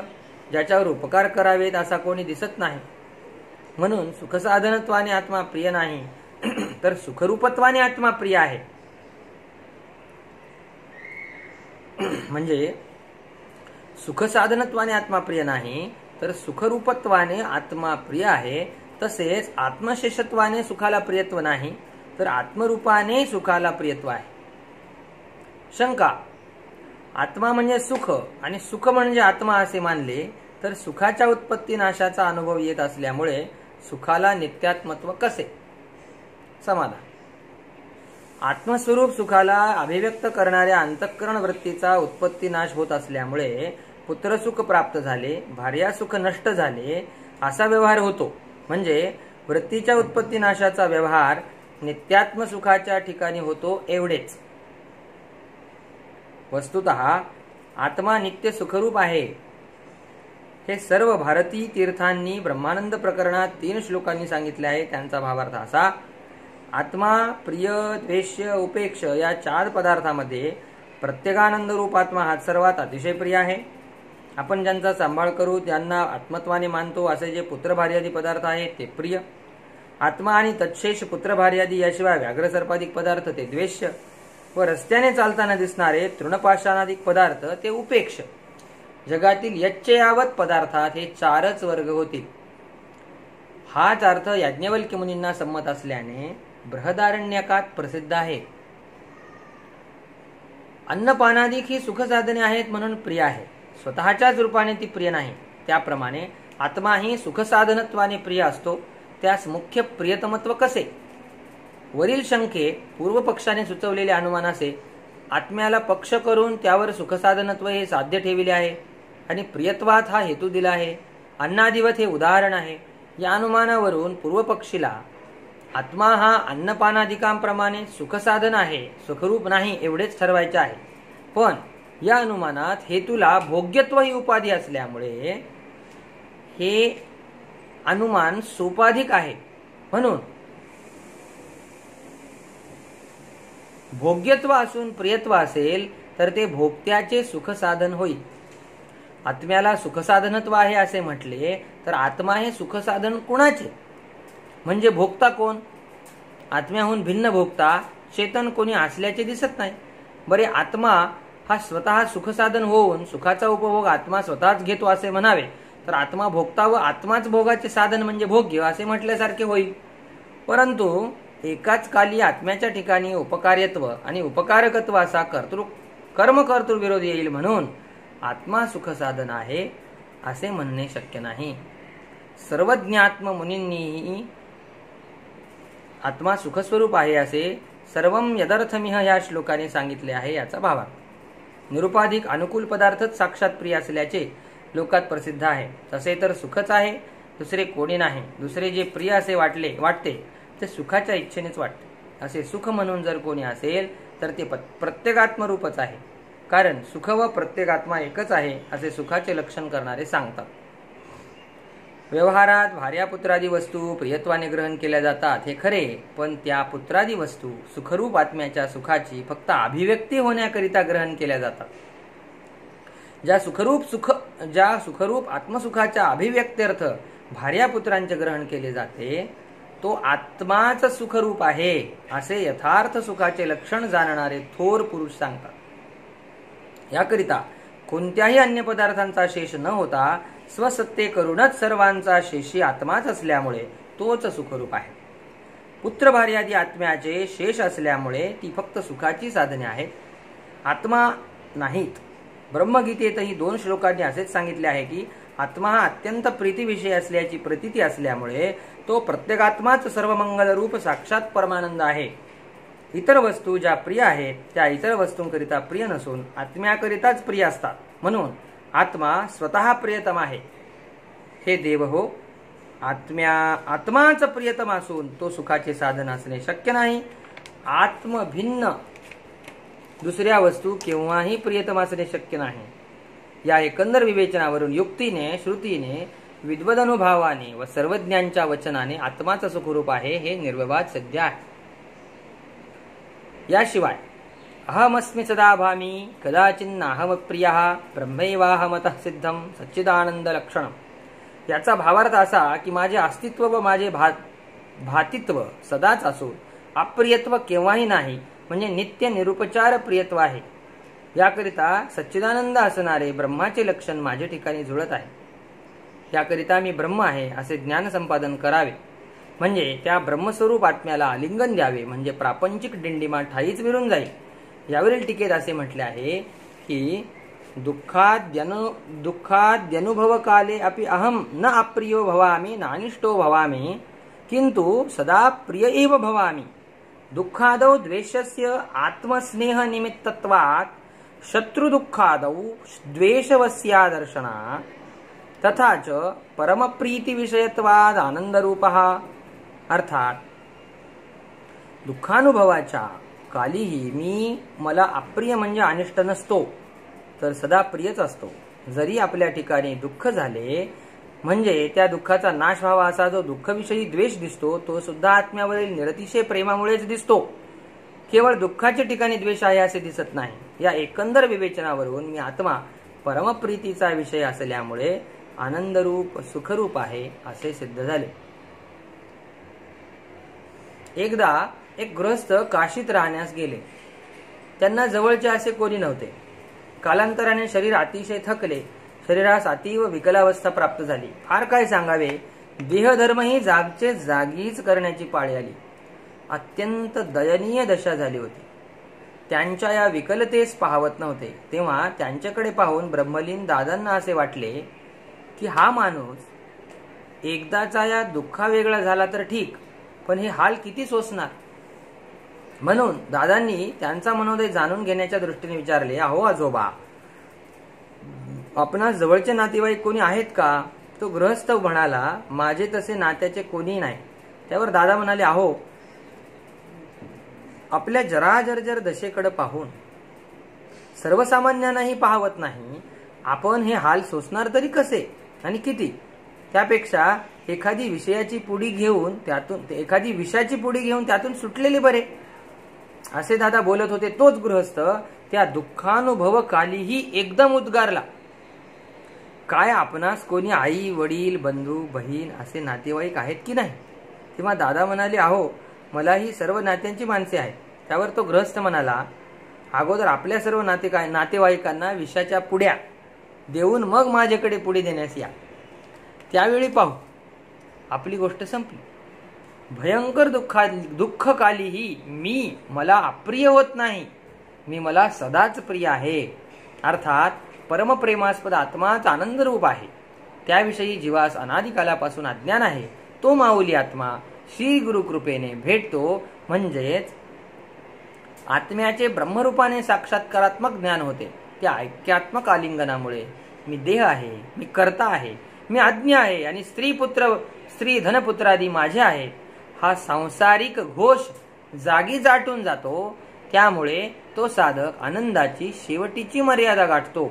S1: ज्याच्यावर उपकार करावेत असा कोणी दिसत नाही. म्हणून सुखसाधनत्वाने आत्मा प्रिय नाही तर सुखरूपत्वाने आत्मा प्रिय आहे. म्हणजे सुखसाधनत्वाने आत्मा प्रिय नाही तर सुखरूपत्वाने आत्मा प्रिय आहे. तसेच आत्मशेषत्वाने सुखाला प्रियत्व नाही तर आत्मरूपाने सुखाला प्रियत्व आहे. शंका: आत्मा म्हणजे सुख आणि सुख म्हणजे आत्मा असे मानले तर सुखाच्या उत्पत्ती नाशाचा अनुभव येत असल्यामुळे सुखाला नित्यात्मत्व कसे? समाधान: आत्मस्वरूप सुखाला अभिव्यक्त करणाऱ्या अंतःकरण वृत्तीचा उत्पत्ती नाश होत असल्यामुळे पुत्रसुख प्राप्त झाले, भार्यासुख नष्ट झाले असा व्यवहार होतो. म्हणजे वृत्तीच्या उत्पत्ती नाशाचा व्यवहार नित्यात्म सुखाच्या ठिकाणी होतो एवढेच. वस्तुतः आत्मा नित्य सुखरूप आहे हे सर्व भारतीय तीर्थांनी ब्रह्मानंद प्रकरणात 3 श्लोकांनी सांगितले आहे. त्यांचा भावार्थ असा: आत्मा प्रिय, द्वेष्य, उपेक्ष या 4 पदार्थांमध्ये प्रत्येकानंद रूप आत्मा हा सर्वात अतिशय प्रिय आहे. आपण ज्यांचा सांभाळ करू त्यांना आत्मत्वाने मानतो असे जे पुत्र भार्यादी पदार्थ आहेत ते प्रिय. आत्मा आणि तत्शेष पुत्र भार्यादी याशिवाय व्याघ्र सर्पाधिक पदार्थ ते द्वेष्य व रस्त्याने चालताना दिसणारे तृणपाषाणाधिक पदार्थ ते उपेक्ष. जगातील यच्चयावत पदार्थात हे 4च वर्ग होतील. हाच अर्थ याज्ञवल्क्य मुनींना संमत असल्याने बृहदारण्यकात प्रसिद्ध आहे. अन्नपानादिक ही सुखसाधने आहेत म्हणून प्रिय आहे, स्वतःच्याच रूपाने ती प्रिय नाही. त्याप्रमाणे आत्मा ही सुखसाधनत्वाने प्रिय असतो, त्यास मुख्य प्रियतमत्व कसे? वरील शंके पूर्वपक्षाने सुचवलेले अनुमानासे आत्म्याला पक्ष करून त्यावर सुखसाधनत्व हे साध्य ठेविले आहे आणि प्रियत्वात हा हेतू दिला आहे. अन्नादिवत हे उदाहरण आहे. या अनुमानावरून पूर्वपक्षीला आत्मा हा अन्नपानादिकांप्रमाणे सुखसाधन आहे, सुखरूप नाही एवढेच ठरवायचे आहे. पण या अनुमानात हेतूला भोग्यत्व ही उपाधी असल्यामुळे हे अनुमान सोपाधिक आहे. म्हणून भोग्यत्व असून प्रियत्व असेल तर ते भोक्त्याचे सुखसाधन होईल. आत्म्याला सुखसाधनत्व आहे असे म्हटले तर आत्मा हे सुखसाधन कुणाचे म्हणजे भोक्ता कोण? आत्म्याहून भिन्न भोक्ता चेतन कोणी असल्याचे दिसत नाही. बरे, आत्मा हा स्वतः सुखसाधन होऊन सुखाचा उपभोग आत्मा स्वतःच घेतो असे म्हणावे तर आत्मा भोक्ता व आत्माच भोगाचे साधन म्हणजे भोग्य असे म्हटल्यासारखे होईल. परंतु एकाच काली आत्म्याच्या ठिकाणी उपकार्यत्व आणि उपकारकत्व असा कर्मकर्तृविरोध येईल. म्हणून आत्मा सुखसाधन आहे असे म्हणणे शक्य नाही. सर्वज्ञात्म मुनींनीही आत्मा सुखस्वरूप आहे असे सर्वम यदर्थमिह या श्लोकाने सांगितले आहे. याचा भावार्थ निरुपाधिक अनुकूल पदार्थच साक्षात प्रिय असल्याचे लोकात प्रसिद्ध आहे. तसे तर सुखच आहे, दुसरे कोणी नाही. दुसरे जे प्रिय असे वाटते ते सुखाच्या इच्छेनेच वाटते. असे सुख म्हणून जर कोणी असेल तर ते प्रत्येगात्मरूपच आहे. कारण सुख व प्रत्येगात्मा एकच आहे असे सुखाचे लक्षण करणारे सांगतात. व्यवहारात भार्यापुत्रादी वस्तू प्रियत्वाने ग्रहण केल्या जातात हे खरे, पण त्या पुत्रादी वस्तू सुखरूप आत्म्याच्या सुखाची फक्त अभिव्यक्ती होण्याकरिता ग्रहण केल्या जातात. ज्या सुखरूप आत्मसुखाच्या अभिव्यक्त्यर्थ भार्यापुत्रांचे ग्रहण केले जाते तो आत्माच सुखरूप आहे असे यथार्थ सुखाचे लक्षण जाणणारे थोर पुरुष सांगतात. याकरिता कोणत्याही अन्य पदार्थांचा शेष न होता स्वसत्ते करूनच सर्वांचा शेषी आत्माच असल्यामुळे तोच सुखरूप आहे. पुत्र भार्यादी आत्म्याचे शेष असल्यामुळे ती फक्त सुखाची साधने आहेत, आत्मा नाहीत. ब्रह्मगीतेतही 2 श्लोकांनी असेच सांगितले आहे की आत्मा हा अत्यंत प्रीतीविषय असल्याची प्रतीती असल्यामुळे तो प्रत्येकात्माच सर्व मंगलरूप साक्षात परमानंद आहे. इतर वस्तू ज्या प्रिय आहेत त्या इतर वस्तूंकरिता प्रिय नसून आत्म्याकरिताच प्रिय असतात. म्हणून आत्मा स्वतः प्रियतम आहे. हे देव हो, आत्माच प्रियतम असून तो सुखाचे साधन असणे शक्य नाही. आत्मभिन्न दुसऱ्या वस्तू केव्हाही प्रियतम असणे शक्य नाही. या एकंदर विवेचनावरून युक्तीने, श्रुतीने, विद्वदनुभावाने व सर्वज्ञांच्या वचनाने आत्माच सुखरूप आहे हे निर्विवाद सिद्ध आहे. याशिवाय अहमस्मि सदा भामी कदाचिन्नाहमप्रियः ब्रह्मैवाहमतः सिद्धं सच्चिदानंद लक्षणम. याचा भावार्थ असा की माझे अस्तित्व व माझे भातित्व सदाच असून अप्रियत्व केव्हाही नाही, म्हणजे नित्य निरुपचार प्रियत्व आहे. याकरिता सच्चिदानंद असणारे ब्रह्माचे लक्षण माझे ठिकाणी जुळत आहे. याकरिता मी ब्रह्म आहे असे ज्ञान संपादन करावे, म्हणजे त्या ब्रह्मस्वरूप आत्म्याला आलिंगन द्यावे, म्हणजे प्रापंचिक डिंडिमा ठाईच विरून जाईल. यावरील टीकेत असे म्हटले आहे की दुःखाद्यनुभव काले अपि अहम न अप्रियो भवामि नानिष्टो भवामि किंतु सदा प्रिय एव भवामि. दुःखादौ द्वेषस्य आत्मस्नेह निमित्तत्वात् शत्रुदुःखादौ द्वेषवस्यादर्शना तथा च परमप्रीति विषयत्वाद आनंदरूपः. अर्थात दुःखानुभवाच्या कालीही मला अप्रिय म्हणजे अनिष्ट नसतो, तर सदा प्रियच असतो. जरी आपल्या ठिकाणी दुःख झाले म्हणजे त्या दुःखाचा नाश व्हावा असा जो दुःखविषयी द्वेष दिसतो तो सुद्धा आत्म्यावरील निरतिशय प्रेमामुळेच दिसतो. केवळ दुःखाच्या ठिकाणी द्वेष आहे असे दिसत नाही. या एकंदर विवेचनावरून मी आत्मा परमप्रीतीचा विषय असल्यामुळे आनंदरूप सुखरूप आहे असे सिद्ध झाले. एकदा एक गृहस्थ काशीत राहण्यास गेले. त्यांना जवळचे असे कोणी नव्हते. कालांतराने शरीर अतिशय थकले, शरीरास अतीव विकलावस्था प्राप्त झाली. फार काय सांगावे, देहधर्मही जागचे जागीच करण्याची पाळी आली. अत्यंत दयनीय दशा झाली होती. त्यांच्या या विकलतेस पाहवत नव्हते. तेव्हा त्यांच्याकडे पाहून ब्रह्मलीन दादांना असे वाटले की हा माणूस एकदाचा या दुःखा वेगळा झाला तर ठीक, पण हे हाल किती सोसणार. म्हणून दादांनी त्यांचा मनोदय जाणून घेण्याच्या दृष्टीने विचारले, अहो आजोबा, आपणास जवळचे नातेवाईक कोणी आहेत का. तो गृहस्थ म्हणाला, माझे तसे नात्याचे कोणी नाही. त्यावर दादा म्हणाले, अहो, आपल्या जराजर्जर दशेकडे पाहून सर्वसामान्यांनाही पाहवत नाही, आपण हे हाल सोसणार तरी कसे आणि किती. त्यापेक्षा एखादी विषयाची पुडी घेऊन त्यातून सुटलेले बरे. असे दादा बोलत होते. तोच गृहस्थ त्या दुःखानुभव कालीही एकदम उद्गारला, काय आपणास कोणी आई वडील बंधू बहीण असे नातेवाईक आहेत की नाही. तेव्हा दादा म्हणाले, अहो, मला ही सर्व नात्यांची माणसे आहेत. त्यावर तो गृहस्थ म्हणाला, अगोदर आपल्या सर्व नातेवाईकांना विषाच्या पुड्या देऊन मग माझ्याकडे पुढे देण्यास या, त्यावेळी पाहू. आपली गोष्ट संपली. भयंकर दुःखकालीही मला अप्रिय होत नाही, मला सदाच प्रिय आहे. अर्थात परमप्रेमास्पद आत्माच आनंदरूप आहे. त्याविषयी जीवास अनादिकालापासून अज्ञान आहे. तो माऊली आत्मा श्री गुरुकृपेने भेटतो, म्हणजेच आत्म्याचे ब्रह्मरूपाने साक्षात्कारात्मक ज्ञान होते. त्या ऐक्यात्मक आलिंगनामुळे मी देह आहे, मी कर्ता आहे, मी आज्ञा आहे आणि स्त्री धनपुत्रादी माझे आहेत, हा सांसारिक घोष जागी जाटून जातो. त्यामुळे तो साधक आनंदाची शेवटीची मर्यादा गाठतो.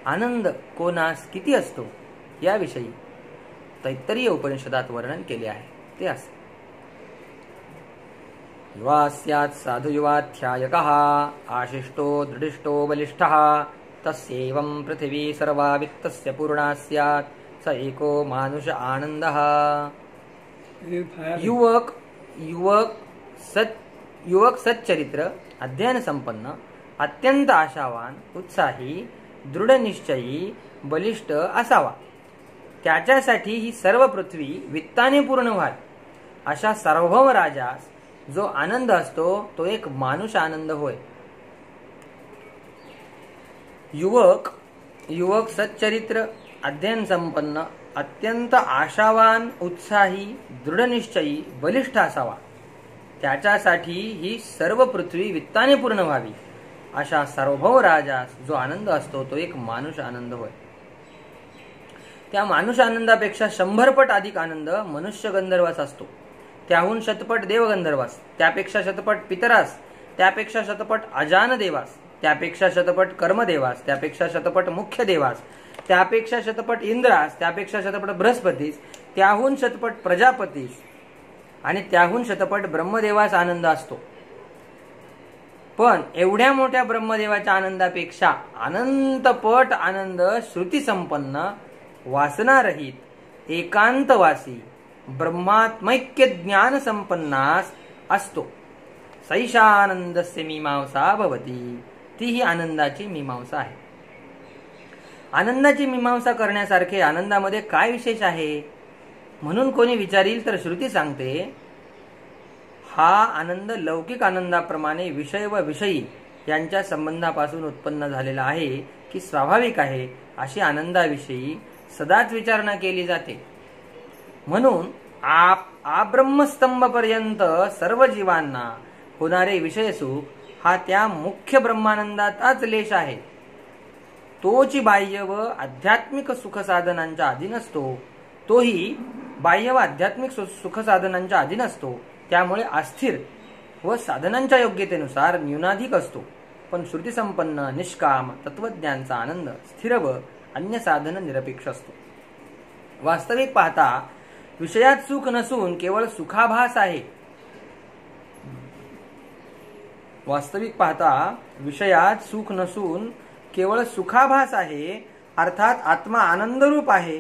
S1: आनंद कोणास किती असतो याविषयी तैत्तरीय उपनिषदात वर्णन केले आहे. ते असे, युवा स्यात् साधु युवाध्यायकः आशिष्टो दृढिष्टो बलिष्ठः तस्यैवं पृथिवी सर्वा वित्तस्य पूर्णा स्यात् स एको मानुष आनंदः. युवक सच्चरित्र, अध्ययन संपन्न, अत्यंत आशावान, उत्साही, दृढनिश्चयी, बलिष्ठ असावा. त्याच्यासाठी ही सर्व पृथ्वी वित्ताने पूर्ण व्हावी. अशा सार्वभौम राजास जो आनंद असतो तो एक मानुष आनंद होय. युवक सच्चरित्र, अध्ययन संपन्न, अत्यंत आशावान, उत्साही, दृढनिश्चयी, बलिष्ठ असावा. त्याच्यासाठी ही सर्व पृथ्वी वित्ताने पूर्ण व्हावी. अशा सार्वभौम राजास जो आनंद असतो तो एक मानुष आनंद होय. त्या मानुष आनंदापेक्षा 100 पट अधिक आनंद मनुष्य गंधर्वास असतो. त्याहून शतपट देवगंधर्वास, त्यापेक्षा शतपट पितरास, त्यापेक्षा शतपट अजान देवास, त्यापेक्षा शतपट कर्मदेवास, त्यापेक्षा शतपट मुख्य देवास, त्यापेक्षा शतपट इंद्रास, त्यापेक्षा शतपट बृहस्पतीस, त्याहून शतपट प्रजापतीस आणि त्याहून शतपट ब्रह्मदेवास आनंद असतो. पण एवढ्या मोठ्या ब्रह्मदेवाच्या आनंदापेक्षा अनंतपट आनंद श्रुती संपन्न, वासनारहित, एकांतवासी, ब्रह्मात्मैक्य ज्ञान संपन्नास असतो. सैषानंदस्य मीमांसा भवती. ती ही आनंदाची मीमांसा आहे. आनंदाची मीमांसा करण्यासारखे आनंदामध्ये काय विशेष आहे म्हणून कोणी विचारील तर श्रुती सांगते, हा आनंद लौकिक आनंदाप्रमाणे विषय व विषयी यांच्या संबंधापासून उत्पन्न झालेला आहे की स्वाभाविक आहे, अशी आनंदाविषयी सदाच विचारणा केली जाते. म्हणून आब्रह्मस्तंभपर्यंत सर्व जीवांना होणारे विषयसुख हा त्या मुख्य ब्रह्मानंदाचाच लेश आहे. तोची बाह्य व आध्यात्मिक सुखसाधनांच्या अधीन असतो. तोही बाह्य व आध्यात्मिक सुखसाधनांच्या अधीन असतो. त्यामुळे अस्थिर व साधनांच्या योग्यतेनुसार न्यूनाधिक असतो. पण श्रुतीसंपन्न निष्काम तत्वज्ञानचा आनंद स्थिर व अन्य साधन निरपेक्ष असतो. वास्तविक पाहता विषयात सुख नसून केवळ सुखाभास आहे. वास्तविक पाहता विषयात सुख नसून केवळ सुखाभास आहे, अर्थात आत्मा आनंदरूप आहे.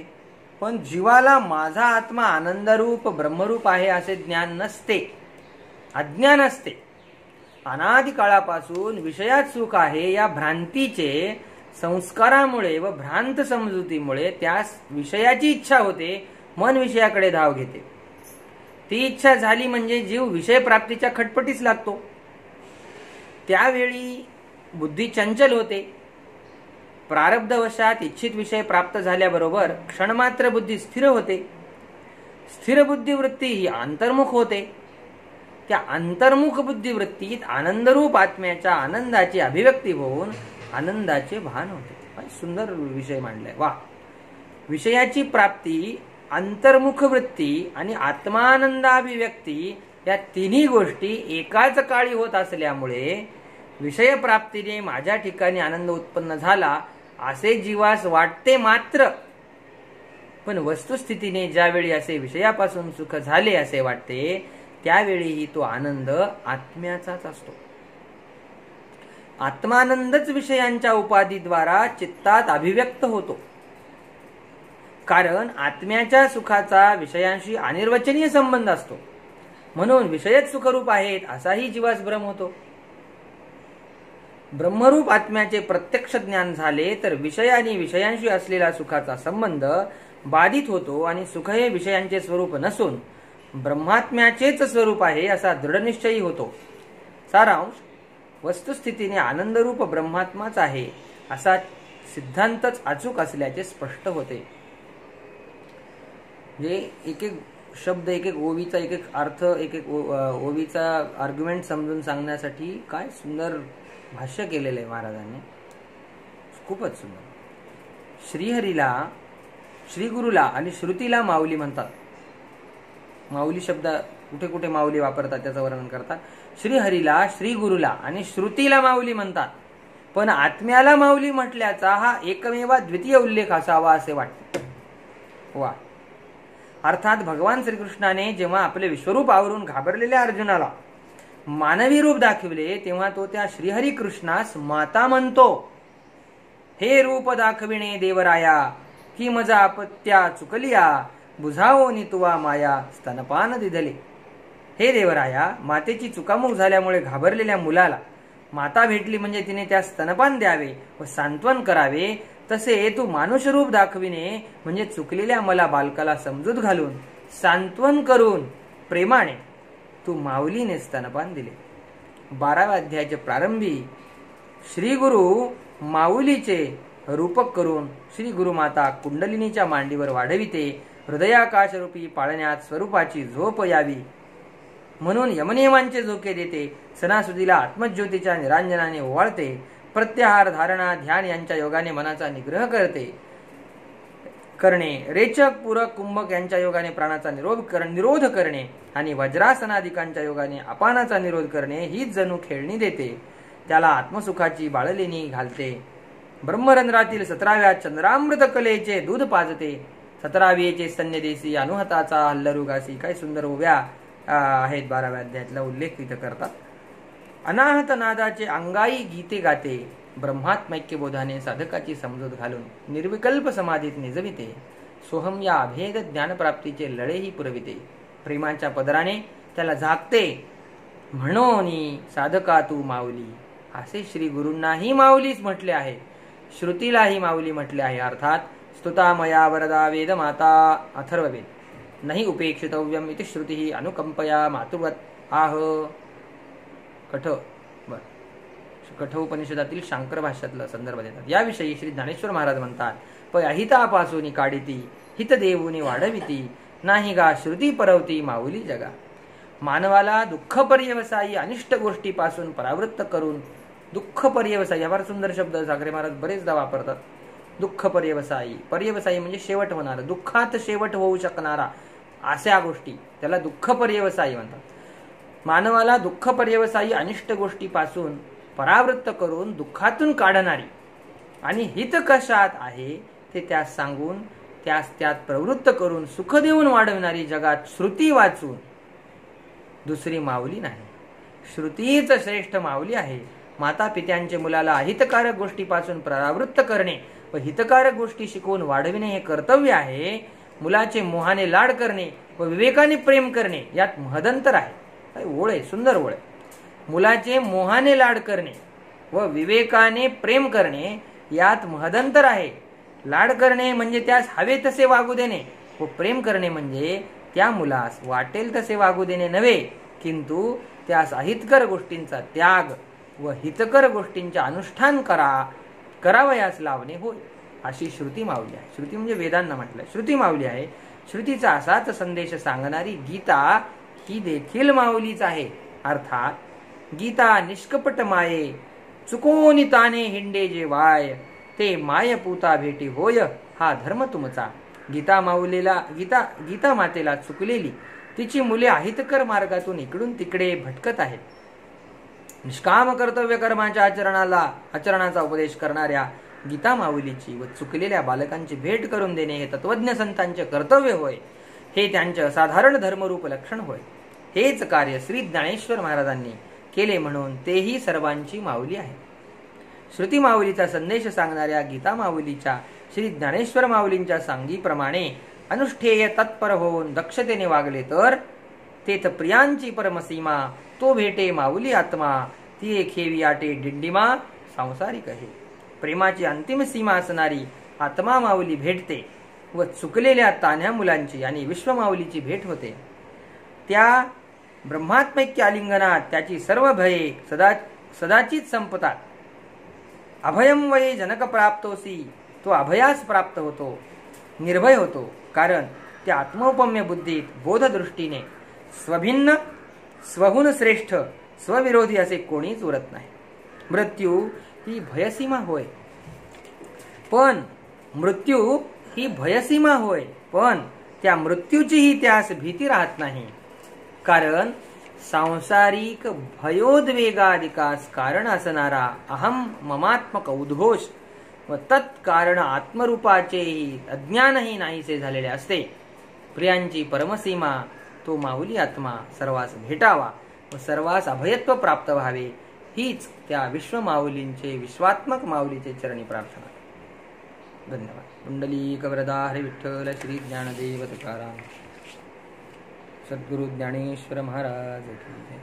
S1: पण जीवाला माझा आत्मा आनंदरूप ब्रह्मरूप आहे असे ज्ञान नसते, अज्ञान असते. अनादि काळापासून विषयात सुख आहे या भ्रांतीचे संस्कारामुळे व भ्रांत समजुतीमुळे त्यास विषयाची इच्छा होते. मन विषयाकडे धाव घेते. ती इच्छा झाली म्हणजे जीव विषय प्राप्तीच्या खटपटीस लागतो. त्यावेळी बुद्धी चंचल होते. प्रारब्धवशात इच्छित विषय प्राप्त झाल्याबरोबर क्षणमात्र बुद्धी स्थिर होते. स्थिर बुद्धिवृत्ती ही अंतर्मुख होते. त्या अंतर्मुख बुद्धिवृत्तीत आनंदरूप आत्म्याच्या आनंदाची अभिव्यक्ती होऊन आनंदाचे भान होते. सुंदर विषय मांडलाय. वा. विषयाची प्राप्ती, अंतर्मुख वृत्ती आणि आत्मानंदाभिव्यक्ती या तिन्ही गोष्टी एकाच काळी होत असल्यामुळे विषय प्राप्तीने माझ्या ठिकाणी आनंद उत्पन्न झाला असे जीवास वाटते मात्र, पण वस्तुस्थितीने ज्यावेळी असे विषयापासून सुख झाले असे वाटते त्यावेळीही तो आनंद आत्म्याचाच असतो. आत्मानंदच विषयांच्या उपाधीद्वारा चित्तात अभिव्यक्त होतो. कारण आत्म्याच्या सुखाचा विषयांशी अनिर्वचनीय संबंध असतो. म्हणून विषयच सुखरूप आहेत असाही जीवास भ्रम होतो. ब्रह्मरूप आत्म्याचे प्रत्यक्ष ज्ञान झाले तर विषय आणि विषयांशी असलेला सुखाचा संबंध बाधित होतो आणि सुख हे विषयांचे स्वरूप नसून ब्रह्मात्म्याचेच स्वरूप आहे असा दृढनिश्चयी होतो. सारांश, वस्तुस्थितीने आनंदरूप ब्रह्मात्माच आहे असा सिद्धांतच अचूक असल्याचे स्पष्ट होते. एक एक शब्द, एक एक ओवीचा, एक एक अर्थ, एक एक ओवीचा आर्ग्युमेंट समजून सांगण्यासाठी काय सुंदर भाष्य केलेलं आहे महाराजांनी. खूपच सुंदर. श्रीहरीला, श्रीगुरुला आणि श्रुतीला माऊली म्हणतात. माऊली शब्द कुठे कुठे माऊली वापरतात त्याचं वर्णन करतात. श्रीहरीला, श्रीगुरुला आणि श्रुतीला माऊली म्हणतात. पण आत्म्याला माऊली म्हटल्याचा हा एकमेव द्वितीय उल्लेख असावा असे वाटते. वा. अर्थात भगवान श्रीकृष्णाने जेव्हा आपले विश्वरूप आवरून घाबरलेल्या अर्जुनाला मानवी रूप दाखविले तेव्हा तो त्या श्रीहरी कृष्णास माता म्हणतो. हे रूप दाखविणे देवराया, की मजा आपत्या चुकलिया, बुझावोनी तुवा माया स्तनपान दिधले. हे देवराया, मातेची चुकामुक झाल्यामुळे घाबरलेल्या मुलाला माता भेटली म्हणजे तिने त्या स्तनपान द्यावे व सांत्वन करावे. तसे तू मानुष रूप दाखविणे म्हणजे चुकलेल्या मला बालकाला समजूत घालून सांत्वन करून प्रेमाने तू माऊलीने स्तनपान दिले. 12व्या अध्यायाच्या प्रारंभी श्री गुरु माऊलीचे रूपक करून श्री गुरुमाता कुंडलिनीच्या मांडीवर वाढविते. हृदयाकाशरूपी पाळण्यात स्वरूपाची झोप यावी म्हणून यमनियमांचे झोके देते. सणासुदीला आत्मज्योतीच्या निरांजनाने ओवाळते. प्रत्याहार, धारणा, ध्यान यांच्या योगाने मनाचा निग्रह करणे, रेचक, पूरक, कुंभक यांच्या योगाने प्राणाचा निरोध करणे आणि वज्रासनादिकांच्या योगाने अपानाचा निरोध करणे हीच जणू खेळणी देते. त्याला आत्मसुखाची बाळलेणी घालते. ब्रह्मरंध्रातील 17व्या चंद्रामृत कलेचे दूध पाजते. 17वीचे स्तन्यदेशी अनुहताचा हल्लरुगासी. काय सुंदर उभ्या आहेत 12व्या अध्यायातला उल्लेख इथं करतात. अनाहत नादाचे अंगाई गीते गाते. ब्रह्मात्मैक्य बोधाने साधकाची समजूत घालून निर्विकल्प समाधीत निजविते. सोहम या अभेद ज्ञानप्राप्तीचे लढेही पुरविते. प्रेमाच्या पदराने त्याला झाकते. म्हणून साधका तू माऊली असे श्री गुरूंनाही माऊलीच म्हटले आहे. श्रुतीलाही माऊली म्हटले आहे. अर्थात स्तुता मया वरदा वेद माता अथर्ववेद नाही उपेक्षितव्यम इति श्रुती अनुकंपया मातृवत आह. कठोपनिषदातील शांकर भाष्यातला संदर्भ देतात. याविषयी श्री ज्ञानेश्वर महाराज म्हणतात, पय अहितापासून काढिती हित देऊनी वाढविती नाही गा श्रुती परवती माऊली जगा. मानवाला दुःख पर्यवसायी अनिष्ट गोष्टीपासून परावृत्त करून दुःख पर्यवसायी, हा फार सुंदर शब्द साखरे महाराज बरेचदा वापरतात. दुःख पर्यवसायी, पर्यवसायी म्हणजे शेवट होणारा, दुःखात शेवट होऊ शकणारा अशा गोष्टी त्याला दुःख पर्यवसायी म्हणतात. मानवाला दुःख पर्यवसायी अनिष्ट गोष्टीपासून परावृत्त करून दुःखातून काढणारी आणि हित कशात आहे ते त्यास सांगून त्यास त्यात प्रवृत्त करून सुख देऊन वाढवणारी जगात श्रुती वाचून दुसरी माऊली नाही. श्रुतीच श्रेष्ठ माऊली आहे. माता पित्यांचे मुलाला अहितकारक गोष्टीपासून परावृत्त करणे व हितकारक गोष्टी शिकवून वाढविणे हे कर्तव्य आहे. मुलाचे मोहाने लाड करणे व विवेकाने प्रेम करणे यात महदंतर आहे. ओळ आहे, सुंदर ओळ आहे. मुलाचे मोहाने लाड करणे व विवेकाने प्रेम करणे यात महदंतर आहे. लाड करणे म्हणजे त्यास हवे तसे वागू देणे व प्रेम करणे म्हणजे त्या मुलास वाटेल तसे वागू देणे नव्हे, किंतु त्यास अहितकर गोष्टींचा त्याग व हितकर गोष्टींचे अनुष्ठान करावयास लावणे होय. अशी श्रुती माऊली आहे. श्रुती म्हणजे वेदांना म्हटलं श्रुती माऊली आहे. श्रुतीचा असाच संदेश सांगणारी गीता ही देखील माऊलीच आहे. अर्थात गीता निष्कपट माये चुकोनी ताने हिंडे जे वाय ते माय पूता भेटी होय हा धर्म तुमचा. गीता मातेला चुकलेली तिची मुले अहितकर मार्गातून इकडून तिकडे भटकत आहेत. निष्काम कर्तव्य कर्माच्या आचरणाचा उपदेश करणाऱ्या गीता माऊलीची व चुकलेल्या बालकांची भेट करून देणे हे तत्वज्ञ संतांचे कर्तव्य होय. हे त्यांचे असाधारण धर्मरूप लक्षण होय. हेच कार्य श्री ज्ञानेश्वर महाराजांनी केले म्हणून तेही सर्वांची माऊली आहे. श्रुती माऊलीचा संदेश सांगणाऱ्या गीता माऊलीच्या श्री ज्ञानेश्वर माऊलींच्या सांगीप्रमाणे अनुष्ठेय तत्पर होऊन दक्षतेने वागले तर तेथ प्रियांची परमसीमा तो भेटे माऊली आत्मा ती एक हेवी आटे डिंडिमा सांसारिक आहे. प्रेमाची अंतिम सीमा असणारी आत्मा माऊली भेटते व चुकलेल्या तान्ह्या मुलांची आणि विश्वमाऊलीची भेट होते. त्या ब्रह्मात्मैक्य आलिंगनात त्याची सर्व भये सदाचीच संपतात. अभयम वये जनक प्राप्तोसी तो अभयास प्राप्त होतो, निर्भय होतो. कारण त्या आत्मोपम्य बुद्धीत बोधदृष्टीने स्वभिन्न स्वहुन श्रेष्ठ स्वविरोधी असे कोणीच उरत नाही. मृत्यू ही भयसीमा होय, पण मृत्यू ही भयसीमा होय, पण त्या मृत्यूचीही त्यास भीती राहत नाही. कारण सांसारिक भयोद्वेगादिकास कारण असणारा अहम ममात्मक उद्घोष व तत्कारण आत्मरूपाचेही अज्ञानही नाहीसे झालेले असते. प्रियांची परमसीमा तो माऊली आत्मा सर्वांस भेटावा व सर्वांस अभयत्व प्राप्त व्हावे, हीच त्या विश्वमाऊलींचे विश्वात्मक माऊलीचे चरणी प्रार्थना. धन्यवाद. पुंडलीक वरदा हरी विठ्ठल श्री ज्ञानदेव तुकाराम. सद्गुरु ज्ञानेश्वर महाराज की जय.